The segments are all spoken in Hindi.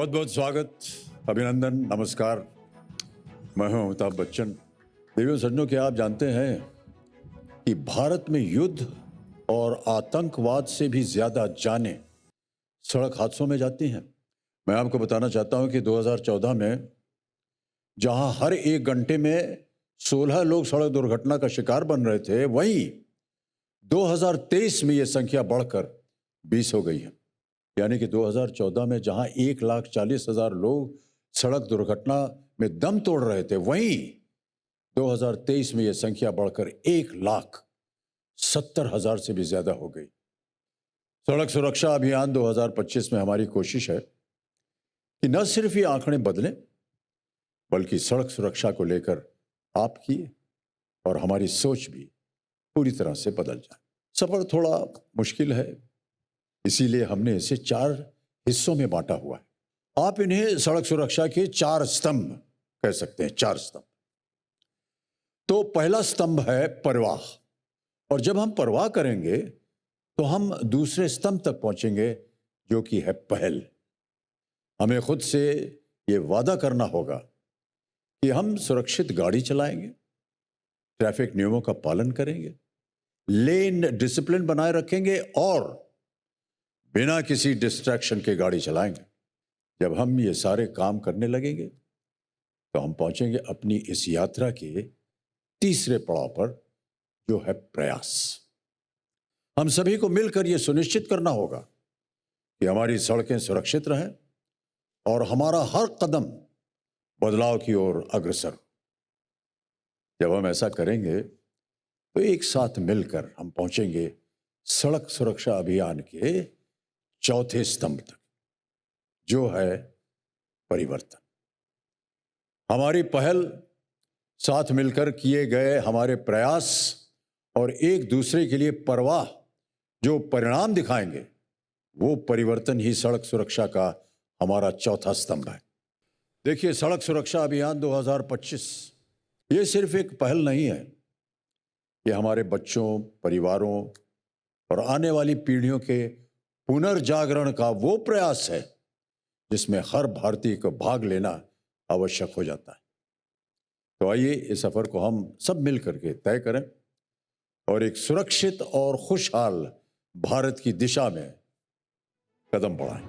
बहुत बहुत स्वागत, अभिनंदन, नमस्कार। मैं हूं अमिताभ बच्चन। देवियों सज्जनों, क्या आप जानते हैं कि भारत में युद्ध और आतंकवाद से भी ज्यादा जानें सड़क हादसों में जाती हैं। मैं आपको बताना चाहता हूं कि 2014 में जहां हर 1 घंटे में 16 लोग सड़क दुर्घटना का शिकार बन रहे थे, वहीं 2023 में यह संख्या बढ़कर 20 हो गई है। यानी कि 2014 में जहां 1,40,000 लोग सड़क दुर्घटना में दम तोड़ रहे थे, वहीं 2023 में यह संख्या बढ़कर 1,70,000 से भी ज्यादा हो गई। सड़क सुरक्षा अभियान 2025 में हमारी कोशिश है कि न सिर्फ ये आंकड़े बदलें, बल्कि सड़क सुरक्षा को लेकर आपकी और हमारी सोच भी पूरी तरह से बदल जाए। सफर थोड़ा मुश्किल है, इसीलिए हमने इसे 4 हिस्सों में बांटा हुआ है। आप इन्हें सड़क सुरक्षा के 4 स्तंभ कह सकते हैं। 4 स्तंभ। तो पहला स्तंभ है परवाह, और जब हम परवाह करेंगे तो हम दूसरे स्तंभ तक पहुंचेंगे, जो कि है पहल। हमें खुद से यह वादा करना होगा कि हम सुरक्षित गाड़ी चलाएंगे, ट्रैफिक नियमों का पालन करेंगे, लेन डिसिप्लिन बनाए रखेंगे और बिना किसी डिस्ट्रैक्शन के गाड़ी चलाएंगे। जब हम ये सारे काम करने लगेंगे तो हम पहुंचेंगे अपनी इस यात्रा के तीसरे पड़ाव पर, जो है प्रयास। हम सभी को मिलकर यह सुनिश्चित करना होगा कि हमारी सड़कें सुरक्षित रहें और हमारा हर कदम बदलाव की ओर अग्रसर हो। जब हम ऐसा करेंगे तो एक साथ मिलकर हम पहुंचेंगे सड़क सुरक्षा अभियान के चौथे स्तंभ तक, जो है परिवर्तन। हमारी पहल, साथ मिलकर किए गए हमारे प्रयास और एक दूसरे के लिए परवाह जो परिणाम दिखाएंगे, वो परिवर्तन ही सड़क सुरक्षा का हमारा चौथा स्तंभ है। देखिए, सड़क सुरक्षा अभियान 2025 ये सिर्फ एक पहल नहीं है, ये हमारे बच्चों, परिवारों और आने वाली पीढ़ियों के पुनर्जागरण का वो प्रयास है जिसमें हर भारतीय को भाग लेना आवश्यक हो जाता है। तो आइए इस सफर को हम सब मिलकर के तय करें और एक सुरक्षित और खुशहाल भारत की दिशा में कदम बढ़ाएं।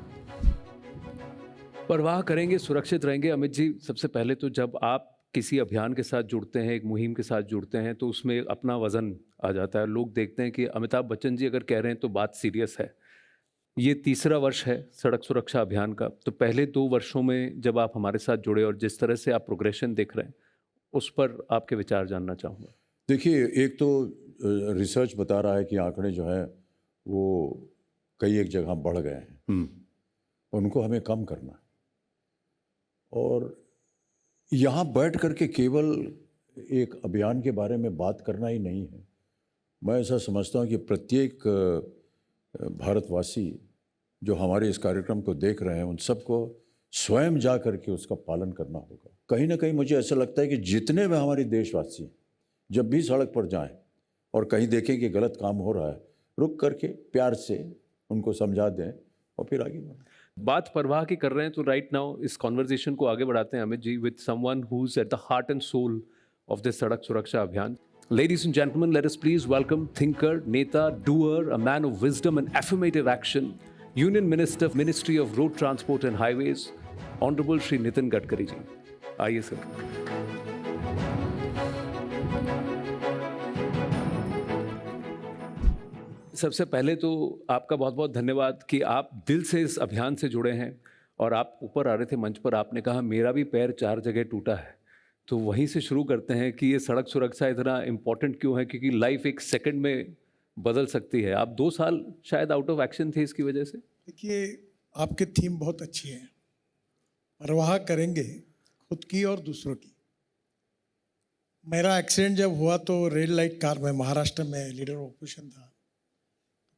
परवाह करेंगे, सुरक्षित रहेंगे। अमित जी, सबसे पहले तो जब आप किसी अभियान के साथ जुड़ते हैं, एक मुहिम के साथ जुड़ते हैं, तो उसमें अपना वजन आ जाता है। लोग देखते हैं कि अमिताभ बच्चन जी अगर कह रहे हैं तो बात सीरियस है। ये तीसरा वर्ष है सड़क सुरक्षा अभियान का। तो पहले 2 वर्षों में जब आप हमारे साथ जुड़े और जिस तरह से आप प्रोग्रेशन देख रहे हैं, उस पर आपके विचार जानना चाहूँगा। देखिए, एक तो रिसर्च बता रहा है कि आंकड़े जो हैं वो कई एक जगह बढ़ गए हैं, उनको हमें कम करना है। और यहाँ बैठ करके केवल एक अभियान के बारे में बात करना ही नहीं है। मैं ऐसा समझता हूँ कि प्रत्येक भारतवासी जो हमारे इस कार्यक्रम को देख रहे हैं, उन सबको स्वयं जा करके उसका पालन करना होगा। कहीं ना कहीं मुझे ऐसा लगता है कि जितने भी हमारे देशवासी हैं, जब भी सड़क पर जाएं और कहीं देखें कि गलत काम हो रहा है, रुक करके प्यार से उनको समझा दें और फिर आगे बढ़ें। बात परवाह की कर रहे हैं तो राइट नाउ इस कॉन्वर्जेशन को आगे बढ़ाते हैं Amit ji with someone who is at the heart and soul of this सड़क सुरक्षा अभियान. Ladies and gentlemen, let us please welcome thinker, neta, doer, a man of wisdom and affirmative action, Union Minister, Ministry of Road Transport and Highways, Honorable Shri Nitin Gadkari ji. आइए सर. सबसे पहले तो आपका बहुत बहुत धन्यवाद कि आप दिल से इस अभियान से जुड़े हैं और आप ऊपर आ रहे थे मंच पर, आपने कहा मेरा भी पैर 4 जगह टूटा है. तो वहीं से शुरू करते हैं कि ये सड़क सुरक्षा इतना इम्पोर्टेंट क्यों है, क्योंकि लाइफ एक सेकंड में बदल सकती है. आप 2 साल शायद आउट ऑफ एक्शन थे इसकी वजह से. देखिए, आपकी थीम बहुत अच्छी है, परवाह करेंगे खुद की और दूसरों की. मेरा एक्सीडेंट जब हुआ तो रेड लाइट कार में महाराष्ट्र में लीडर ऑपोजिशन था,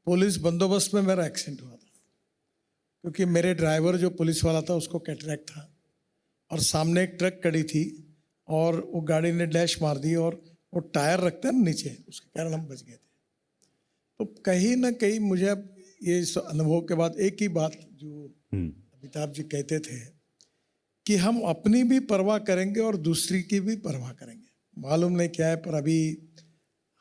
पुलिस बंदोबस्त में मेरा एक्सीडेंट हुआ था, क्योंकि मेरे ड्राइवर जो पुलिस वाला था उसको कैटरैक्ट था और सामने एक ट्रक खड़ी थी और वो गाड़ी ने डैश मार दी और वो टायर रखता है ना नीचे, उसके कारण हम बच गए थे. तो कहीं ना कहीं मुझे अब ये इस अनुभव के बाद एक ही बात जो अमिताभ जी कहते थे कि हम अपनी भी परवाह करेंगे और दूसरी की भी परवाह करेंगे। मालूम नहीं क्या है, पर अभी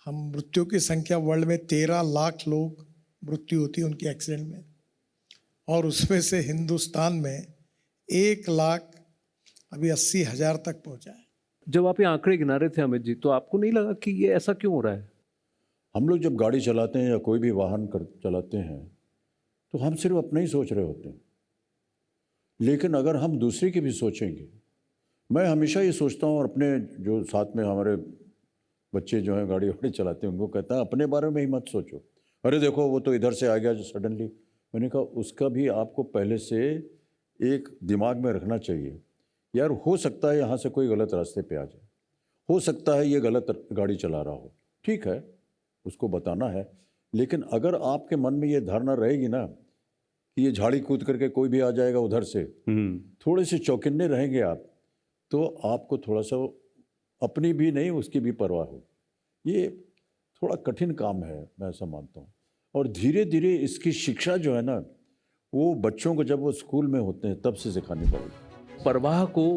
हम मृत्यु की संख्या वर्ल्ड में 13 लाख लोग मृत्यु होती है उनकी एक्सीडेंट में, और उसमें से हिंदुस्तान में 1 लाख अभी 80,000 तक पहुंचा है। जब आप ये आंकड़े गिना रहे थे अमित जी, तो आपको नहीं लगा कि ये ऐसा क्यों हो रहा है? हम लोग जब गाड़ी चलाते हैं या कोई भी वाहन चलाते हैं तो हम सिर्फ अपना ही सोच रहे होते हैं, लेकिन अगर हम दूसरे की भी सोचेंगे, मैं हमेशा ये सोचता हूँ और अपने जो साथ में हमारे बच्चे जो हैं गाड़ी वाड़ी चलाते हैं उनको कहता है अपने बारे में ही मत सोचो, अरे देखो वो तो इधर से आ गया जो सडनली। मैंने कहा उसका भी आपको पहले से एक दिमाग में रखना चाहिए, यार हो सकता है यहाँ से कोई गलत रास्ते पे आ जाए, हो सकता है ये गलत गाड़ी चला रहा हो, ठीक है उसको बताना है, लेकिन अगर आपके मन में ये धारणा रहेगी ना कि ये झाड़ी कूद करके कोई भी आ जाएगा उधर से, थोड़े से चौकन्ने रहेंगे आप, तो आपको थोड़ा सा अपनी भी नहीं उसकी भी परवाह हो। ये थोड़ा कठिन काम है, मैं ऐसा मानता हूँ, और धीरे धीरे इसकी शिक्षा जो है ना वो बच्चों को जब वो स्कूल में होते हैं तब से सिखानी पड़ेगी। परवाह को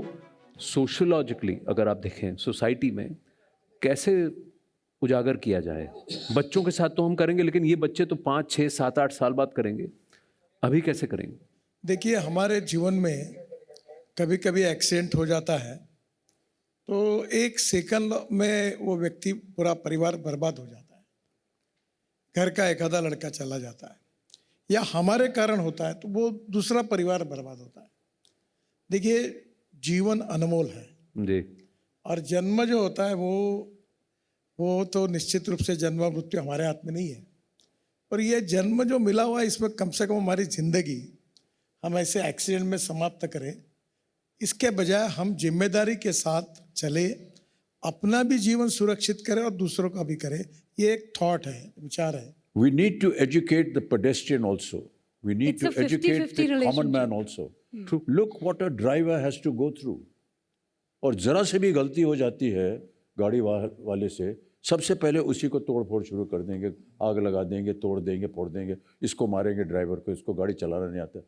सोशोलॉजिकली अगर आप देखें सोसाइटी में कैसे उजागर किया जाए? बच्चों के साथ तो हम करेंगे, लेकिन ये बच्चे तो 5, 6, 7, 8 साल बाद करेंगे, अभी कैसे करेंगे? देखिए, हमारे जीवन में कभी कभी एक्सीडेंट हो जाता है तो 1 सेकंड में वो व्यक्ति, पूरा परिवार बर्बाद हो जाता है, घर का एक आधा लड़का चला जाता है, या हमारे कारण होता है तो वो दूसरा परिवार बर्बाद होता है। देखिए, जीवन अनमोल है जी। और जन्म जो होता है वो तो निश्चित रूप से जन्म मृत्यु हमारे हाथ में नहीं है, पर ये जन्म जो मिला हुआ है इसमें कम से कम हमारी जिंदगी हम ऐसे एक्सीडेंट में समाप्त करें, इसके बजाय हम जिम्मेदारी के साथ चले, अपना भी जीवन सुरक्षित करें और दूसरों का भी करें। ये एक थॉट है, विचार है। We need to educate the pedestrian also. We need It's to a 50-50 educate the common man also. Look what a driver has to go through. और जरा से भी गलती हो जाती है गाड़ी वाले से, सबसे पहले उसी को तोड़ फोड़ शुरू कर देंगे, आग लगा देंगे, तोड़ देंगे, फोड़ देंगे, इसको मारेंगे ड्राइवर को, इसको गाड़ी चलाना नहीं आता।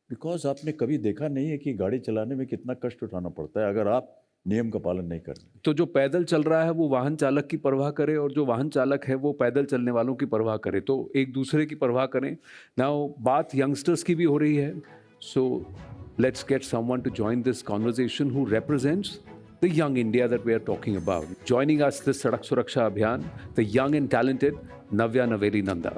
बिकॉज आपने कभी देखा नहीं है कि गाड़ी चलाने में कितना कष्ट उठाना पड़ता है अगर आप नियम का पालन नहीं कर रहे। तो जो पैदल चल रहा है वो वाहन चालक की परवाह करे, और जो वाहन चालक है वो पैदल चलने वालों की परवाह करे, तो एक दूसरे की परवाह करें। नाउ बात यंगस्टर्स की भी हो रही है, so let's get someone to join this conversation who represents the young India that we are talking about. Joining us this सड़क सुरक्षा Abhiyan, the young and talented Navya Naveli Nanda.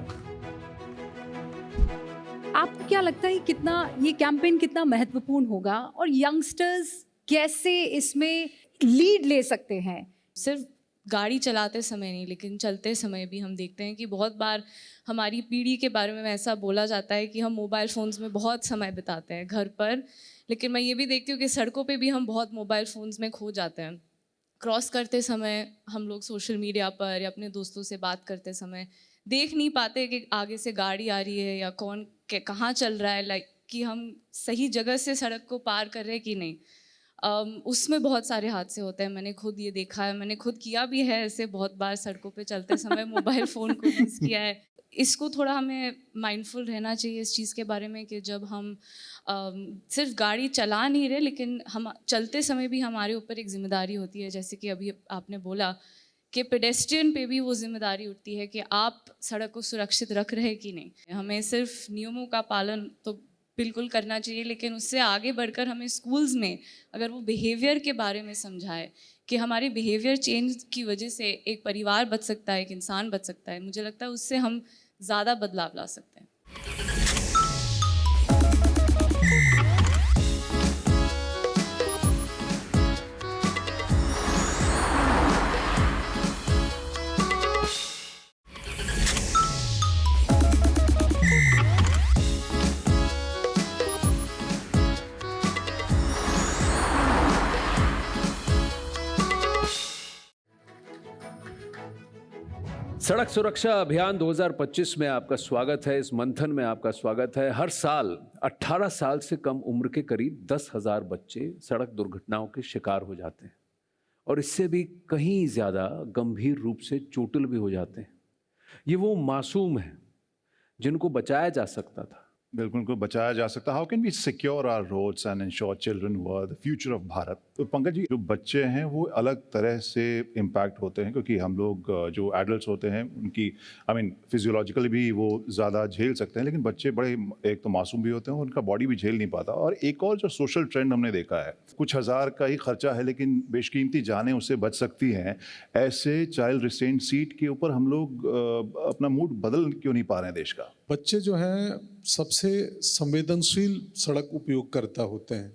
आपको क्या लगता है कितना ये कैंपेन कितना महत्वपूर्ण होगा और यंगस्टर्स कैसे इसमें लीड ले सकते हैं? सिर्फ गाड़ी चलाते समय नहीं, लेकिन चलते समय भी हम देखते हैं कि बहुत बार हमारी पीढ़ी के बारे में ऐसा बोला जाता है कि हम मोबाइल फ़ोन्स में बहुत समय बिताते हैं घर पर, लेकिन मैं ये भी देखती हूँ कि सड़कों पे भी हम बहुत मोबाइल फ़ोन्स में खो जाते हैं। क्रॉस करते समय हम लोग सोशल मीडिया पर या अपने दोस्तों से बात करते समय देख नहीं पाते कि आगे से गाड़ी आ रही है या कौन कहाँ चल रहा है, लाइक कि हम सही जगह से सड़क को पार कर रहे हैं कि नहीं। उसमें बहुत सारे हादसे होते हैं, मैंने खुद ये देखा है, मैंने खुद किया भी है ऐसे बहुत बार सड़कों पे चलते समय मोबाइल फ़ोन को यूज़ किया है। इसको थोड़ा हमें माइंडफुल रहना चाहिए इस चीज़ के बारे में कि जब हम सिर्फ गाड़ी चला नहीं रहे, लेकिन हम चलते समय भी हमारे ऊपर एक जिम्मेदारी होती है, जैसे कि अभी आपने बोला कि पेडेस्ट्रियन पे भी वो जिम्मेदारी उठती है कि आप सड़क को सुरक्षित रख रहे हैं कि नहीं। हमें सिर्फ नियमों का पालन तो बिल्कुल करना चाहिए, लेकिन उससे आगे बढ़कर हमें स्कूल्स में अगर वो बिहेवियर के बारे में समझाए कि हमारे बिहेवियर चेंज की वजह से एक परिवार बच सकता है, एक इंसान बच सकता है, मुझे लगता है उससे हम ज़्यादा बदलाव ला सकते हैं। सड़क सुरक्षा अभियान 2025 में आपका स्वागत है। इस मंथन में आपका स्वागत है। हर साल 18 साल से कम उम्र के करीब 10,000 बच्चे सड़क दुर्घटनाओं के शिकार हो जाते हैं और इससे भी कहीं ज़्यादा गंभीर रूप से चोटिल भी हो जाते हैं। ये वो मासूम हैं जिनको बचाया जा सकता था, बिल्कुल उनको बचाया जा सकता है। How can we secure our roads and ensure children were the future of Bharat? तो पंकज जी, जो बच्चे हैं वो अलग तरह से इम्पैक्ट होते हैं, क्योंकि हम लोग जो एडल्ट्स होते हैं उनकी फिजियोलॉजिकली भी वो ज़्यादा झेल सकते हैं, लेकिन बच्चे बड़े एक तो मासूम भी होते हैं और उनका बॉडी भी झेल नहीं पाता। और एक और जो सोशल ट्रेंड हमने देखा है, कुछ हज़ार का ही खर्चा है लेकिन बेशकीमती जानें उससे बच सकती हैं। ऐसे चाइल्ड रिस्ट्रेंट सीट के ऊपर हम लोग अपना मूड बदल क्यों नहीं पा रहे हैं देश का? बच्चे जो हैं सबसे संवेदनशील सड़क उपयोगकर्ता होते हैं,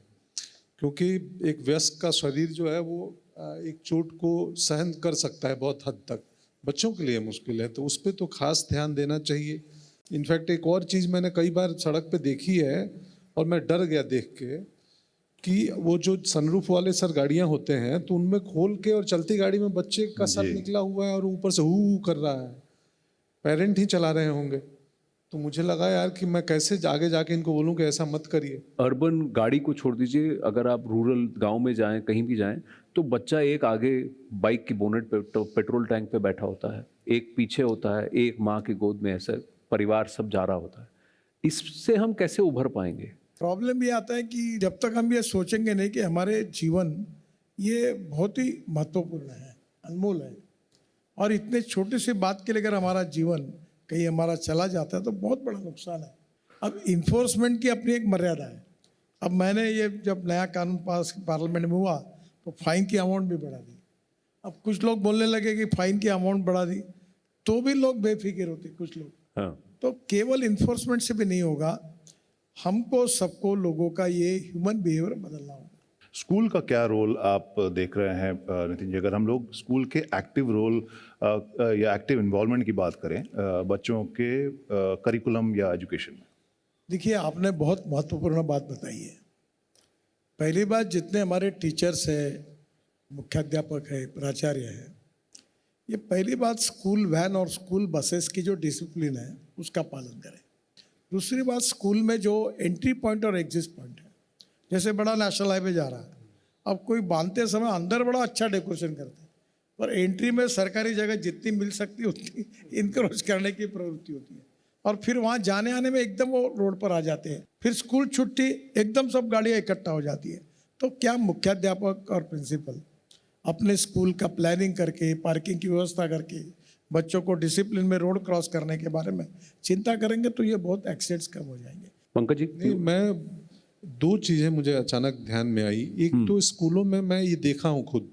क्योंकि एक वयस्क का शरीर जो है वो एक चोट को सहन कर सकता है बहुत हद तक, बच्चों के लिए मुश्किल है, तो उस पर तो खास ध्यान देना चाहिए। इनफैक्ट एक और चीज़ मैंने कई बार सड़क पे देखी है और मैं डर गया देख के कि वो जो सनरूफ वाले सर गाड़ियाँ होते हैं तो उनमें खोल के और चलती गाड़ी में बच्चे का सर जी। निकला हुआ है और ऊपर से हू कर रहा है, पेरेंट ही चला रहे होंगे। तो मुझे लगा यार कि मैं कैसे आगे जाके इनको बोलूं कि ऐसा मत करिए। अर्बन गाड़ी को छोड़ दीजिए, अगर आप रूरल गांव में जाएं, कहीं भी जाएं, तो बच्चा एक आगे बाइक की बोनेट पे पेट्रोल टैंक पे बैठा होता है, एक पीछे होता है, एक माँ की गोद में, ऐसे परिवार सब जा रहा होता है। इससे हम कैसे उभर पाएंगे? प्रॉब्लम ये आता है कि जब तक हम ये सोचेंगे नहीं कि हमारे जीवन ये बहुत ही महत्वपूर्ण है, अनमोल है, और इतने छोटे से बात के लिए अगर हमारा जीवन कहीं हमारा चला जाता है तो बहुत बड़ा नुकसान है। अब इन्फोर्समेंट की अपनी एक मर्यादा है। अब मैंने ये जब नया कानून पास पार्लियामेंट में हुआ तो फाइन की अमाउंट भी बढ़ा दी। अब कुछ लोग बोलने लगे कि फाइन की अमाउंट बढ़ा दी तो भी लोग बेफिक्र होते कुछ लोग। हाँ, तो केवल इन्फोर्समेंट से भी नहीं होगा, हमको सबको लोगों का ये ह्यूमन बिहेवियर बदलना होगा। स्कूल का क्या रोल आप देख रहे हैं नितिन जी? अगर हम लोग स्कूल के एक्टिव रोल या एक्टिव इन्वॉल्वमेंट की बात करें बच्चों के करिकुलम या एजुकेशन में। देखिए, आपने बहुत महत्वपूर्ण बात बताई है। पहली बात, जितने हमारे टीचर्स हैं, मुख्याध्यापक है, प्राचार्य है, ये पहली बात स्कूल वैन और स्कूल बसेस की जो डिसिप्लिन है उसका पालन करें। दूसरी बात, स्कूल में जो एंट्री पॉइंट और एग्जिट पॉइंट है, जैसे बड़ा नेशनल हाईवे जा रहा है, अब कोई बांधते समय अंदर बड़ा अच्छा डेकोरेशन करते हैं, पर एंट्री में सरकारी जगह जितनी मिल सकती है उतनी इनक्रोच करने की प्रवृत्ति होती है, और फिर वहाँ जाने आने में एकदम वो रोड पर आ जाते हैं। फिर स्कूल छुट्टी, एकदम सब गाड़ियाँ इकट्ठा हो जाती है। तो क्या मुख्याध्यापक और प्रिंसिपल अपने स्कूल का प्लानिंग करके, पार्किंग की व्यवस्था करके, बच्चों को डिसिप्लिन में रोड क्रॉस करने के बारे में चिंता करेंगे तो ये बहुत एक्सीडेंट्स कम हो जाएंगे। पंकज जी, नहीं, मैं दो चीज़ें मुझे अचानक ध्यान में आई। एक तो स्कूलों में मैं ये देखा हूँ खुद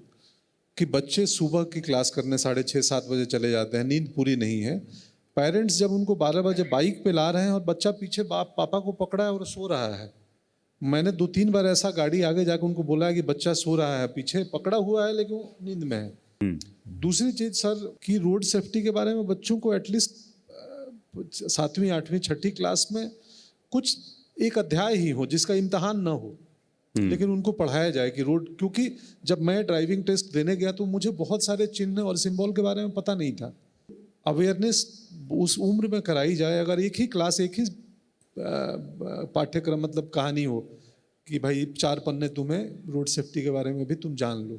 कि बच्चे सुबह की क्लास करने 6:30-7 बजे चले जाते हैं, नींद पूरी नहीं है। पेरेंट्स जब उनको 12 बजे बाइक पे ला रहे हैं और बच्चा पीछे पापा को पकड़ा है और सो रहा है। मैंने 2-3 बार ऐसा गाड़ी आगे जाकर उनको बोला है कि बच्चा सो रहा है, पीछे पकड़ा हुआ है लेकिन वो नींद में है। दूसरी चीज़ सर कि रोड सेफ्टी के बारे में बच्चों को एटलीस्ट 7वीं 8वीं 6ठी क्लास में कुछ एक अध्याय ही हो जिसका इम्तहान ना हो, लेकिन उनको पढ़ाया जाए कि रोड, क्योंकि जब मैं ड्राइविंग टेस्ट देने गया तो मुझे बहुत सारे चिन्ह और सिंबल के बारे में पता नहीं था। अवेयरनेस उस उम्र में कराई जाए। अगर एक ही क्लास, एक ही पाठ्यक्रम, मतलब कहानी हो कि भाई 4 पन्ने तुम्हें रोड सेफ्टी के बारे में भी तुम जान लो,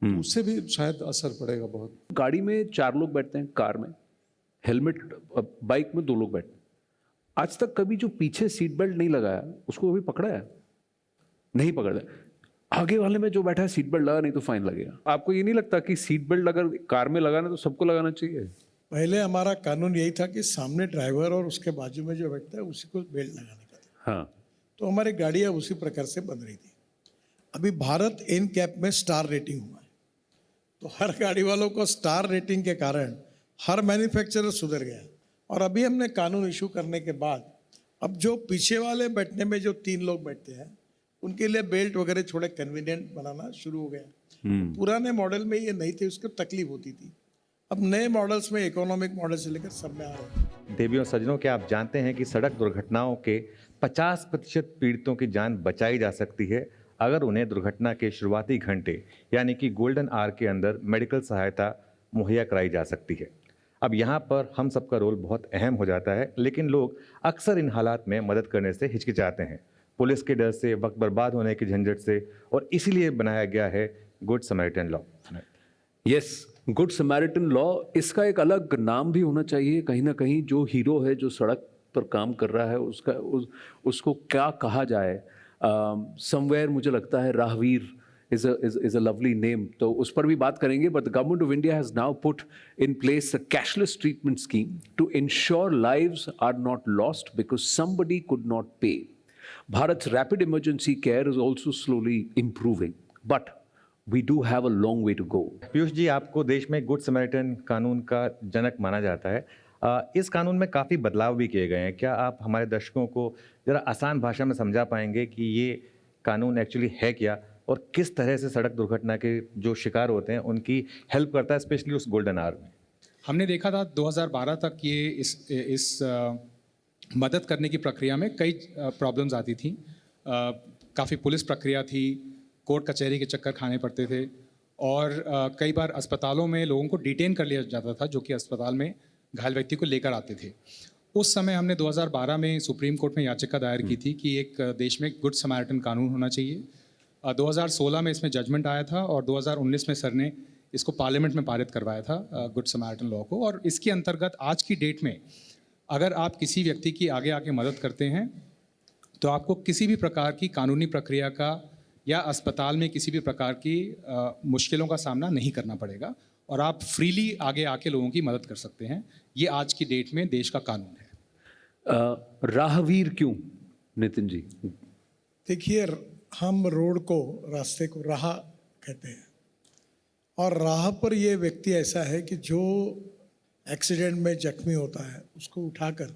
तो उससे भी शायद असर पड़ेगा बहुत। गाड़ी में 4 लोग बैठते हैं, कार में हेलमेट, बाइक में 2 लोग बैठते हैं। आज तक कभी जो पीछे सीट बेल्ट नहीं लगाया उसको कभी पकड़ा है? नहीं पकड़ा। आगे वाले में जो बैठा है सीट बेल्ट लगा, नहीं तो फाइन लगेगा। आपको ये नहीं लगता कि सीट बेल्ट अगर कार में लगाना तो सबको लगाना चाहिए? पहले हमारा कानून यही था कि सामने ड्राइवर और उसके बाजू में जो बैठता है उसी को बेल्ट लगाने का था। हाँ, तो हमारी गाड़ियाँ उसी प्रकार से बन रही थी। अभी भारत एनकैप में स्टार रेटिंग हुआ है, तो हर गाड़ी वालों को स्टार रेटिंग के कारण हर मैन्युफैक्चरर सुधर गया। और अभी हमने कानून इशू करने के बाद अब जो पीछे वाले बैठने में जो 3 लोग बैठते हैं उनके लिए बेल्ट वगैरह थोड़े कन्वीनियंट बनाना शुरू हो गया। पुराने मॉडल में ये नहीं थे, उसको तकलीफ होती थी। अब नए मॉडल्स में, इकोनॉमिक मॉडल से लेकर सब में आ रहे हैं। देवियों सज्जनों, क्या आप जानते हैं कि सड़क दुर्घटनाओं के 50% पीड़ितों की जान बचाई जा सकती है अगर उन्हें दुर्घटना के शुरुआती घंटे यानी कि गोल्डन आवर के अंदर मेडिकल सहायता मुहैया कराई जा सकती है। अब यहाँ पर हम सबका रोल बहुत अहम हो जाता है, लेकिन लोग अक्सर इन हालात में मदद करने से हिचकिचाते हैं, पुलिस के डर से, वक्त बर्बाद होने की झंझट से, और इसीलिए बनाया गया है good Samaritan law. Yes, good Samaritan law. इसका एक अलग नाम भी होना चाहिए कहीं ना कहीं। जो हीरो है, जो सड़क पर काम कर रहा है उसको क्या कहा जाए? समवेयर मुझे लगता है Rahveer is a lovely name, तो उस पर भी बात करेंगे. But the government of India has now put in place a cashless treatment scheme to ensure lives are not lost because somebody could not pay. Bharat's rapid emergency care is also slowly improving, but we do have a long way to go. Piyush ji, आपको देश में गुड समैरिटन कानून का जनक माना जाता है. इस कानून में काफ़ी बदलाव भी किए गए हैं. क्या आप हमारे दर्शकों को ज़रा आसान भाषा में समझा पाएंगे कि ये कानून एक्चुअली है क्या और किस तरह से सड़क दुर्घटना के जो शिकार होते हैं उनकी हेल्प करता है, स्पेशली उस गोल्डन आवर में? हमने देखा था 2012 तक ये इस मदद करने की प्रक्रिया में कई प्रॉब्लम्स आती थी. काफ़ी पुलिस प्रक्रिया थी, कोर्ट कचहरी के चक्कर खाने पड़ते थे और कई बार अस्पतालों में लोगों को डिटेन कर लिया जाता था जो कि अस्पताल में घायल व्यक्ति को लेकर आते थे. उस समय हमने 2012 में सुप्रीम कोर्ट में याचिका दायर की थी कि एक देश में गुड समैरिटन कानून होना चाहिए. 2016 में इसमें जजमेंट आया था और 2019 में सर ने इसको पार्लियामेंट में पारित करवाया था गुड समैरिटन लॉ को. और इसके अंतर्गत आज की डेट में अगर आप किसी व्यक्ति की आगे आके मदद करते हैं तो आपको किसी भी प्रकार की कानूनी प्रक्रिया का या अस्पताल में किसी भी प्रकार की मुश्किलों का सामना नहीं करना पड़ेगा और आप फ्रीली आगे आके लोगों की मदद कर सकते हैं. ये आज की डेट में देश का कानून है. राहवीर क्यों, नितिन जी? देखिए, हम रोड को, रास्ते को राह कहते हैं और राह पर ये व्यक्ति ऐसा है कि जो एक्सीडेंट में जख्मी होता है उसको उठाकर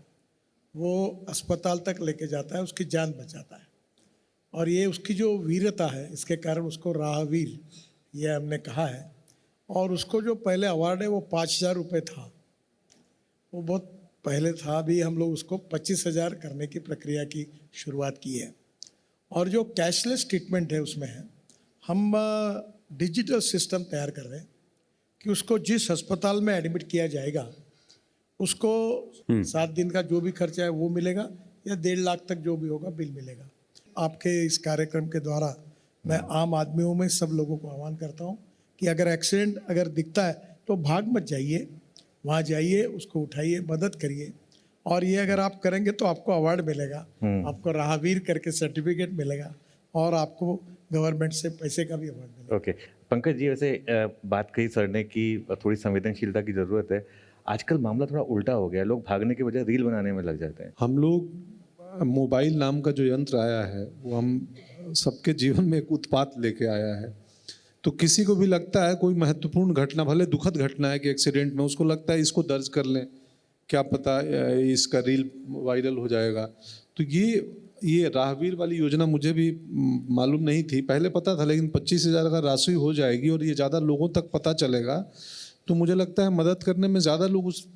वो अस्पताल तक लेके जाता है, उसकी जान बचाता है. और ये उसकी जो वीरता है इसके कारण उसको राहवीर ये हमने कहा है. और उसको जो पहले अवार्ड है वो 5,000 रुपये था, वो बहुत पहले था. अभी हम लोग उसको 25,000 करने की प्रक्रिया की शुरुआत की है. और जो कैशलेस ट्रीटमेंट है उसमें है हम डिजिटल सिस्टम तैयार कर रहे हैं कि उसको जिस अस्पताल में एडमिट किया जाएगा उसको 7 दिन का जो भी खर्चा है वो मिलेगा या 1.5 लाख तक जो भी होगा बिल मिलेगा. आपके इस कार्यक्रम के द्वारा मैं आम आदमियों में सब लोगों को आह्वान करता हूँ कि अगर एक्सीडेंट अगर दिखता है तो भाग मत जाइए, वहाँ जाइए, उसको उठाइए, मदद करिए. और ये अगर आप करेंगे तो आपको अवार्ड मिलेगा, आपको राहवीर करके सर्टिफिकेट मिलेगा और आपको गवर्नमेंट से पैसे का भी अवार्ड मिलेगा. ओके. पंकज जी, वैसे बात कही सर ने कि थोड़ी संवेदनशीलता की ज़रूरत है. आजकल मामला थोड़ा उल्टा हो गया, लोग भागने के बजाय रील बनाने में लग जाते हैं. हम लोग मोबाइल नाम का जो यंत्र आया है वो हम सबके जीवन में एक उत्पात लेके आया है. तो किसी को भी लगता है कोई महत्वपूर्ण घटना, भले दुखद घटना है कि एक्सीडेंट में, उसको लगता है इसको दर्ज कर लें, क्या पता इसका रील वायरल हो जाएगा. तो ये राहवीर वाली योजना मुझे भी मालूम नहीं थी, पहले पता था, लेकिन 25,000 अगर राशि हो जाएगी और ये ज़्यादा लोगों तक पता चलेगा तो मुझे लगता है मदद करने में ज़्यादा लोग उस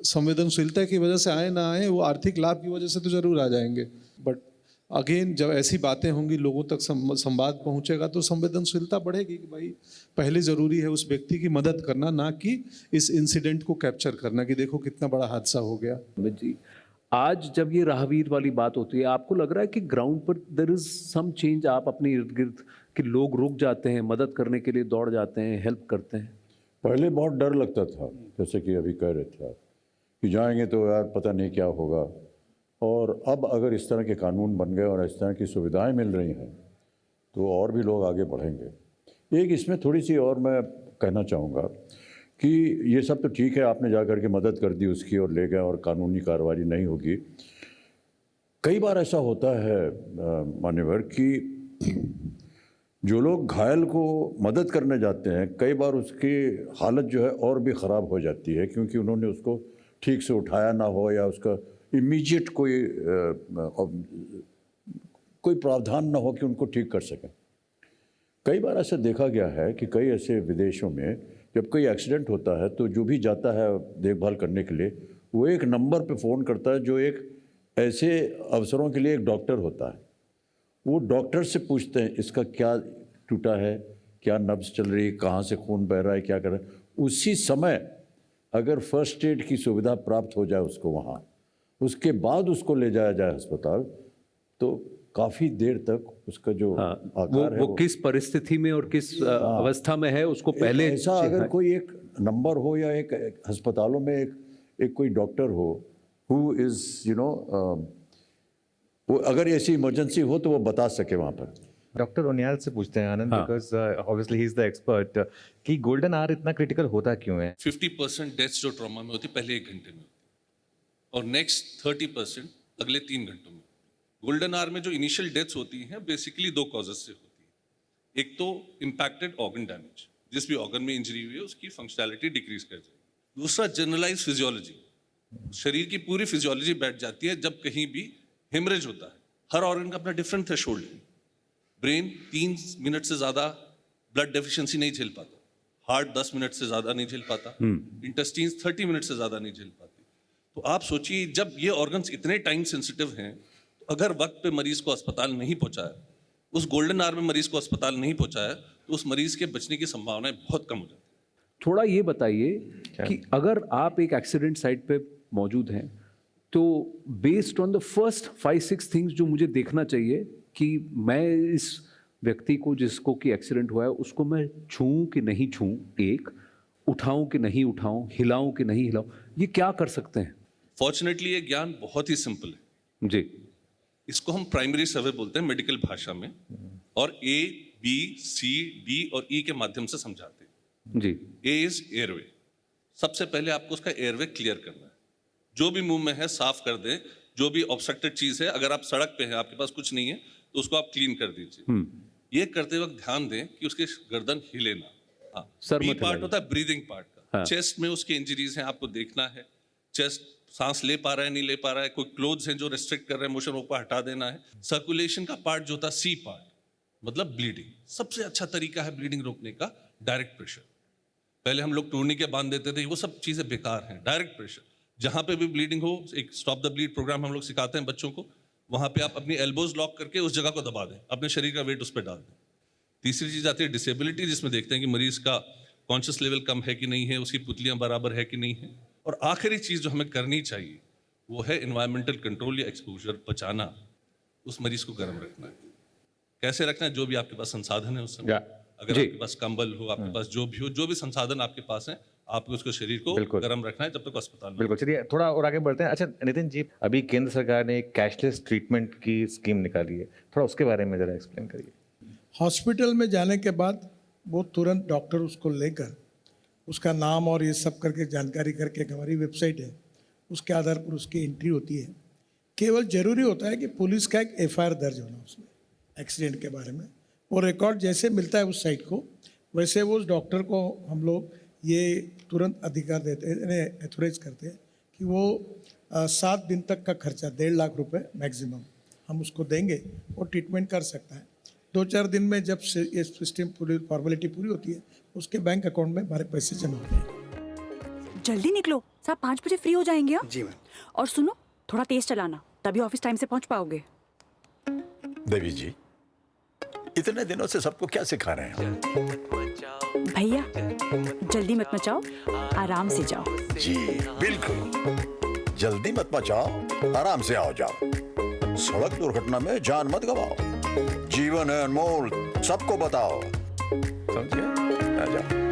संवेदनशीलता की वजह से आए ना आए, वो आर्थिक लाभ की वजह से तो ज़रूर आ जाएंगे. बट अगेन जब ऐसी बातें होंगी, लोगों तक संवाद पहुंचेगा तो संवेदनशीलता बढ़ेगी कि भाई पहले ज़रूरी है उस व्यक्ति की मदद करना, ना कि इस इंसिडेंट को कैप्चर करना कि देखो कितना बड़ा हादसा हो गया. जी, आज जब ये राहवीर वाली बात होती है, आपको लग रहा है कि ग्राउंड पर देयर इज सम चेंज? आप अपने इर्द गिर्द कि लोग रुक जाते हैं, मदद करने के लिए दौड़ जाते हैं, हेल्प करते हैं? पहले बहुत डर लगता था, जैसे कि अभी कह रहे थे आप कि जाएंगे तो यार पता नहीं क्या होगा. और अब अगर इस तरह के कानून बन गए और इस तरह की सुविधाएं मिल रही हैं तो और भी लोग आगे बढ़ेंगे. एक इसमें थोड़ी सी और मैं कहना चाहूँगा कि ये सब तो ठीक है, आपने जा कर के मदद कर दी उसकी और ले गए और कानूनी कार्रवाई नहीं होगी. कई बार ऐसा होता है मान्यवर कि जो लोग घायल को मदद करने जाते हैं, कई बार उसकी हालत जो है और भी ख़राब हो जाती है क्योंकि उन्होंने उसको ठीक से उठाया ना हो या उसका इमीडिएट कोई प्रावधान ना हो कि उनको ठीक कर सकें. कई बार ऐसा देखा गया है कि कई ऐसे विदेशों में जब कोई एक्सीडेंट होता है तो जो भी जाता है देखभाल करने के लिए वो एक नंबर पे फ़ोन करता है जो एक ऐसे अवसरों के लिए एक डॉक्टर होता है. वो डॉक्टर से पूछते हैं इसका क्या टूटा है, क्या नब्ज़ चल रही है, कहाँ से खून बह रहा है, क्या कर रहा है. उसी समय अगर फर्स्ट एड की सुविधा प्राप्त हो जाए उसको वहाँ, उसके बाद उसको ले जाया जाए अस्पताल, तो काफ़ी देर तक उसका जो आकार है वो किस परिस्थिति में और किस अवस्था में है उसको पहले ऐसा अगर कोई एक नंबर हो या एक अस्पतालों में एक कोई डॉक्टर हो who is वो अगर ऐसी इमरजेंसी हो तो वो बता सके वहाँ पर। डॉक्टर उनियाल से पूछते हैं Anand, because obviously he is the expert, कि गोल्डन आवर इतना क्रिटिकल होता क्यों है? 50% डेथ्स जो ट्रॉमा में होती पहले 1 घंटे में होती और नेक्स्ट 30% अगले 3 घंटों में। गोल्डन आवर में जो इनिशियल डेथ्स होती हैं बेसिकली 2 कॉजेस से होती है। एक तो इम्पैक्टेड ऑर्गन डैमेज, जिस भी ऑर्गन में इंजरी हुई है उसकी फंक्शनैलिटी डिक्रीज कर जाएगी। दूसरा जनरलाइज फिजियोलॉजी, शरीर की पूरी फिजियोलॉजी बैठ जाती है जब कहीं भी हेमरेज होता है। हर ऑर्गन का अपना डिफरेंट थ्रेशोल्ड है। ब्रेन 3 मिनट से ज़्यादा ब्लड डेफिशिएंसी नहीं झेल पाता, हार्ट 10 मिनट से ज़्यादा नहीं झेल पाता, इंटेस्टाइन्स 30 मिनट से ज़्यादा नहीं झेल पाती। तो आप सोचिए जब ये ऑर्गन्स इतने टाइम सेंसिटिव हैं, तो अगर वक्त पे मरीज को अस्पताल नहीं पहुंचाया, उस गोल्डन आवर में मरीज को अस्पताल नहीं पहुंचाया, तो उस मरीज के बचने की संभावनाएं बहुत कम हो जाती है। थोड़ा ये बताइए कि अगर आप एक एक्सीडेंट साइट पे मौजूद हैं तो based on the first 5-6 things जो मुझे देखना चाहिए कि मैं इस व्यक्ति को जिसको कि एक्सीडेंट हुआ है उसको मैं छूऊं कि नहीं छूऊं, एक उठाऊं कि नहीं उठाऊं, हिलाऊं कि नहीं हिलाऊं, ये क्या कर सकते हैं? फॉर्चुनेटली ये ज्ञान बहुत ही सिंपल है जी, इसको हम प्राइमरी सर्वे बोलते हैं मेडिकल भाषा में, और A, B, C, D और E के माध्यम से समझाते हैं। जी, A इज एयरवे। सबसे पहले आपको उसका एयरवे क्लियर करना है, जो भी मुंह में है साफ कर दें, जो भी ऑब्स्ट्रक्टेड चीज है, अगर आप सड़क पे हैं आपके पास कुछ नहीं है तो उसको आप क्लीन कर दीजिए। ये करते वक्त ध्यान दें कि उसके गर्दन हिले ना। हाँ, सर बी मत पार्ट हिलाइए। होता है ब्रीदिंग पार्ट का। हाँ। चेस्ट में उसके इंजरीज हैं, आपको देखना है चेस्ट सांस ले पा रहा है नहीं ले पा रहा है, कोई क्लोथ्स हैं जो रिस्ट्रिक्ट कर रहे हैं मोशन, वो हटा देना है। सर्कुलेशन का पार्ट जो होता है सी पार्ट, मतलब ब्लीडिंग। सबसे अच्छा तरीका है ब्लीडिंग रोकने का डायरेक्ट प्रेशर। पहले हम लोग टूर्नी के बांध देते थे, वो सब चीजें बेकार हैं। डायरेक्ट प्रेशर, जहां पे भी ब्लीडिंग हो, एक स्टॉप द ब्लीड प्रोग्राम हम लोग सिखाते हैं बच्चों को, वहां पे आप अपनी एल्बोज लॉक करके उस जगह को दबा दें, अपने शरीर का वेट उस पर डाल दें। तीसरी चीज आती है डिसेबिलिटी, जिसमें देखते हैं कि मरीज का कॉन्शियस लेवल कम है कि नहीं है, उसकी पुतलियां बराबर है कि नहीं है। और आखिरी चीज जो हमें करनी चाहिए वो है एनवायरमेंटल कंट्रोल या एक्सपोजर, बचाना। उस मरीज को गर्म रखना है। कैसे रखना है? जो भी आपके पास संसाधन है उस समय, अगर जी। आपके पास कंबल हो, आपके पास जो भी हो, जो भी संसाधन आपके पास है, आपको उसको शरीर को बिल्कुल। गर्म रखना है जब तक अस्पताल में। बिल्कुल, चलिए थोड़ा और आगे बढ़ते हैं। अच्छा नितिन जी, अभी केंद्र सरकार ने एक कैशलेस ट्रीटमेंट की स्कीम निकाली है, थोड़ा उसके बारे में जरा एक्सप्लेन करिए। हॉस्पिटल में जाने के बाद वो तुरंत डॉक्टर उसको लेकर उसका नाम और ये सब करके जानकारी करके, एक हमारी वेबसाइट है उसके आधार पर उसकी एंट्री होती है। केवल ज़रूरी होता है कि पुलिस का एक FIR दर्ज होना उसमें एक्सीडेंट के बारे में। वो रिकॉर्ड जैसे मिलता है उस साइट को, वैसे वो उस डॉक्टर को हम लोग ये तुरंत अधिकार देते हैं, एथोराइज करते हैं कि वो 7 दिन तक का खर्चा 1.5 लाख रुपए मैक्सिमम हम उसको देंगे, वो ट्रीटमेंट कर सकता है। 2-4 दिन में जब ये सिस्टम पूरी फॉर्मेलिटी पूरी होती है, उसके बैंक अकाउंट में हमारे पैसे जमा होते हैं। जल्दी निकलो, साहब 5 बजे फ्री हो जाएंगे आप? जी मैम। और सुनो, थोड़ा तेज चलाना, तभी ऑफिस टाइम से पहुंच पाओगे। देवी जी, इतने दिनों से सबको क्या सिखा रहे हैं हम? भैया जल्दी मत मचाओ, आराम से जाओ। जी बिल्कुल, जल्दी मत मचाओ, आराम से आओ जाओ। सड़क दुर्घटना में जान मत गवाओ, जीवन है अनमोल, सबको बताओ। समझे? आ जाओ।